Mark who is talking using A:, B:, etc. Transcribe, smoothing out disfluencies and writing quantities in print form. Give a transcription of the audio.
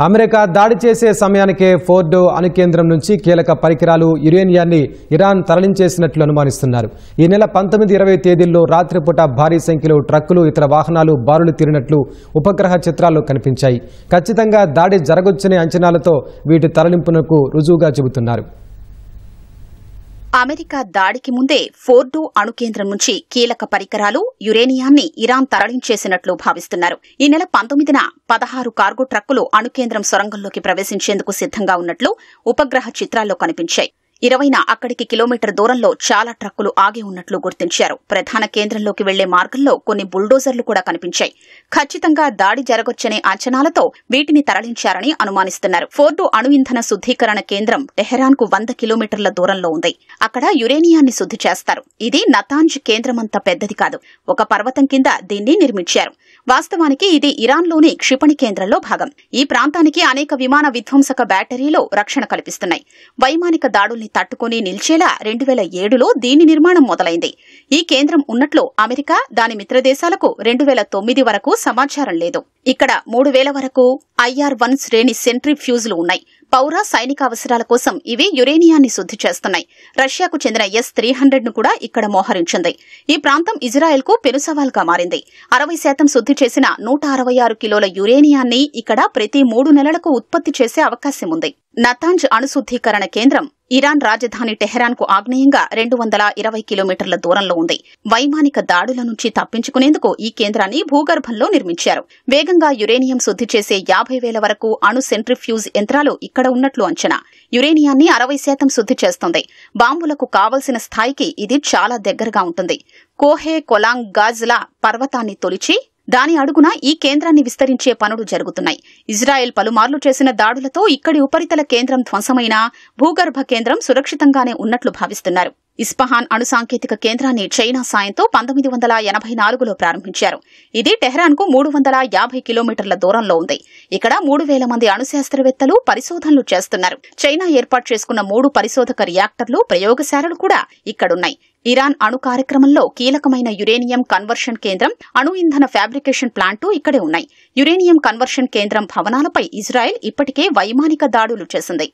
A: America దాడి చేసే సమయానికే ఫోర్డో అణు కేంద్రం నుంచి కీలక పరికరాలు యురేనియాన్ని ఇరాన్ తరలించేసినట్లు అనుమానిస్తున్నారు. ఈ నెల 19-20 తేదీల్లో రాత్రిపూట భారీ సంఖ్యలో ట్రక్కులు ఇతర వాహనాలు బారులు తీరినట్లు ఉపగ్రహ చిత్రాల్లో కనిపించాయి. ఖచ్చితంగా దాడి జరగొచ్చనే అంచనాలతో వీటి తరలింపునకు రుజువుగా చెబుతున్నారు.
B: అమెరికా దాడికి ముందే ఫోర్డో అణు కేంద్రం నుంచి కీలక పరికరాలు యురేనియాన్ని ఇరాన్ తరలించేసినట్లు భావిస్తున్నారు. ఈ నెల 19న 16 కార్గో ట్రక్కులు అణు కేంద్రం సొరంగంలోకి ప్రవేశించేందుకు సిద్ధంగా ఉన్నట్లు ఉపగ్రహ చిత్రాల్లో కనిపించాయి. 20న అక్కడికి కిలోమీటర్ దూరంలో చాలా ట్రక్కులు ఆగి ఉన్నట్లు గుర్తించారు. ప్రధాన కేంద్రంలోకి వెళ్లే మార్గంలో కొన్ని బుల్డోజర్లు కూడా కనిపించాయి. ఖచ్చితంగా దాడి జరగొచ్చనే అంచనాలతో వీటిని తరలించారని అనుమానిస్తున్నారు. ఫోర్డో అణు ఇంధన శుద్దీకరణ కేంద్రం టెహరాన్కు 100 కిలోమీటర్ల దూరంలో ఉంది. అక్కడ యురేనియాన్ని శుద్ది చేస్తారు. ఇది నతాంజ్ కేంద్రమంత పెద్దది కాదు. ఒక పర్వతం కింద దీన్ని నిర్మించారు. వాస్తవానికి ఇది ఇరాన్లోని క్షిపణి కేంద్రంలో భాగం. ఈ ప్రాంతానికి అనేక విమాన విధ్వంసక బ్యాటరీలు రక్షణ కల్పిస్తున్నాయి. వైమానిక దాడుల్ని తట్టుకుని నిలిచేలా 2007లో దీని నిర్మాణం మొదలైంది. ఈ కేంద్రం ఉన్నట్లు అమెరికా దాని మిత్రదేశాలకు 2009 వరకు సమాచారం లేదు. ఇక్కడ 3000 వరకు IR-1 శ్రేణి సెంట్రిఫ్యూజ్లు ఉన్నాయి. పౌర సైనిక అవసరాల కోసం ఇవి యురేనియాన్ని శుద్ది చేస్తున్నాయి. రష్యాకు చెందిన S-300ను కూడా ఇక్కడ మోహరించింది. ఈ ప్రాంతం ఇజ్రాయెల్కు పెనుసవాల్గా మారింది. 60% శుద్ది చేసిన 166 కిలోల యురేనియాన్ని ఇక్కడ ప్రతి 3 నెలలకు ఉత్పత్తి చేసే అవకాశం ఉంది. నతాంజ్ అణుశుద్దీకరణ కేంద్రం ఇరాన్ రాజధాని టెహరాన్కు ఆగ్నేయంగా 220 కిలోమీటర్ల దూరంలో ఉంది. వైమానిక దాడుల నుంచి తప్పించుకునేందుకు ఈ కేంద్రాన్ని భూగర్భంలో నిర్మించారు. వేగంగా యురేనియం శుద్ది చేసే 50,000 వరకు అణు సెంట్రిఫ్యూజ్ యంత్రాలు ఇక్కడ ఉన్నట్లు అంచనా. యురేనియాన్ని 60% శుద్ది చేస్తుంది. బాంబులకు కావలసిన స్థాయికి ఇది చాలా దగ్గరగా ఉంటుంది. కోహే కొలాంగ్ గాజ్లా పర్వతాన్ని తొలిచి దాని అడుగున ఈ కేంద్రాన్ని విస్తరించే పనులు జరుగుతున్నాయి. ఇజ్రాయెల్ పలుమార్లు చేసిన దాడులతో ఇక్కడి ఉపరితల కేంద్రం ధ్వంసమైన భూగర్భ కేంద్రం సురక్షితంగానే ఉన్నట్లు భావిస్తున్నారు. ఇస్ఫహాన్ అణు సాంకేతిక కేంద్రాన్ని చైనా సాయంతో 1984లో ప్రారంభించారు. ఇది టెహరాన్కు 350 కిలోమీటర్ల దూరంలో ఉంది. ఇక్కడ 3000 మంది అణు శాస్త్రవేత్తలు పరిశోధనలు చేస్తున్నారు. చైనా ఏర్పాటు చేసుకున్న 3 పరిశోధక రియాక్టర్లు, ప్రయోగశాలలు కూడా ఇక్కడున్నాయి. ఇరాన్ అణు కార్యక్రమంలో కీలకమైన యురేనియం కన్వర్షన్ కేంద్రం, అణు ఇంధన ఫ్యాబ్రికేషన్ ప్లాంటు ఇక్కడే ఉన్నాయి. యురేనియం కన్వర్షన్ కేంద్రం భవనాలపై ఇజ్రాయెల్ ఇప్పటికే వైమానిక దాడులు చేసింది.